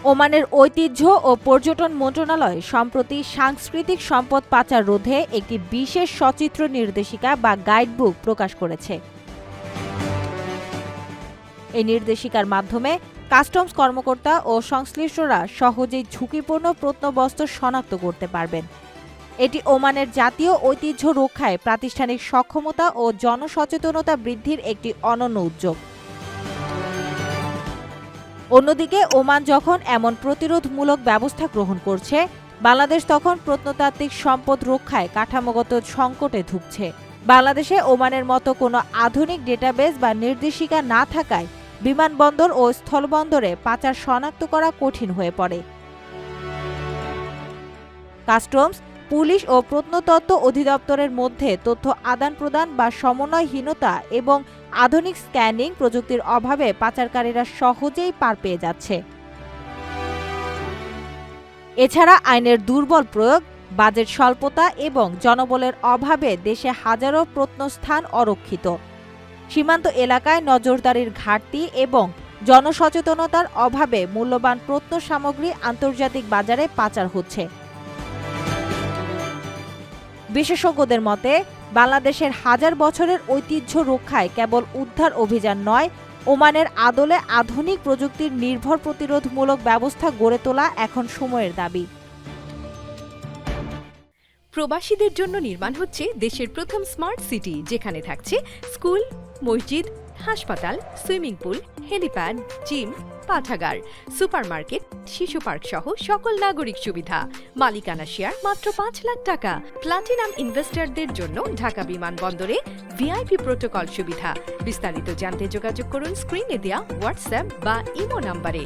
ওমানের ঐতিহ্য ও পর্যটন মন্ত্রণালয় সম্প্রতি সাংস্কৃতিক সম্পদ পাচার রোধে একটি বিশেষ সচিত্র নির্দেশিকা বা গাইডবুক প্রকাশ করেছে। এই নির্দেশিকার মাধ্যমে কাস্টমস কর্মকর্তা ও সংশ্লিষ্টরা সহজেই ঝুঁকিপূর্ণ প্রত্নবস্তু শনাক্ত করতে পারবেন। এটি ওমানের জাতীয় ঐতিহ্য রক্ষায় প্রাতিষ্ঠানিক সক্ষমতা ও জনসচেতনতা বৃদ্ধির একটি অনন্য উদ্যোগ। অন্যদিকে ওমান যখন এমন প্রতিরোধমূলক ব্যবস্থা গ্রহণ করছে, বাংলাদেশ তখন প্রত্নতাত্ত্বিক সম্পদ রক্ষায় কাঠামোগত সংকটে ভুগছে। বাংলাদেশে ওমানের মতো কোনো আধুনিক ডেটাবেস বা নির্দেশিকা না থাকায় বিমানবন্দর ও স্থলবন্দরে পাচার শনাক্ত করা কঠিন হয়ে পড়ে। কাস্টমস, পুলিশ ও প্রত্নতত্ত্ব অধিদপ্তরের মধ্যে তথ্য আদান-প্রদান বা সমন্বয়হীনতা এবং আধুনিক স্ক্যানিং প্রযুক্তির অভাবে পাচারকারীরা সহজেই পার পেয়ে যাচ্ছে। এছাড়া আইনের দুর্বল প্রয়োগ, বাজেট স্বল্পতা এবং জনবলের অভাবে দেশে হাজারো প্রত্নস্থান অরক্ষিত। সীমান্ত এলাকায় নজরদারির ঘাটতি এবং জনসচেতনতার অভাবে মূল্যবান প্রত্ন সামগ্রী আন্তর্জাতিক বাজারে পাচার হচ্ছে। বিশেষজ্ঞদের মতে, বাংলাদেশের হাজার বছরের ঐতিহ্য রক্ষায় কেবল উদ্ধার অভিযান নয়, ওমানের আদলে আধুনিক প্রযুক্তির নির্ভর প্রতিরোধমূলক ব্যবস্থা গড়ে তোলা এখন সময়ের দাবি। প্রবাসীদের জন্য নির্মাণ হচ্ছে দেশের প্রথম স্মার্ট সিটি, যেখানে থাকছে স্কুল, মসজিদ, হাসপাতাল, সুইমিং পুল, হেলিপ্যাড, জিম, পাঠাগার, সুপারমার্কেট, শিশু পার্ক সহ সকল নাগরিক সুবিধা। মালিকানা শেয়ার মাত্র ৫ লাখ টাকা। প্লাটিনাম ইনভেস্টরদের জন্য ঢাকা বিমানবন্দরে ভিআইপি প্রোটোকল সুবিধা। বিস্তারিত জানতে যোগাযোগ করুন স্ক্রিনে দেয়া হোয়াটসঅ্যাপ বা ইমো নম্বরে।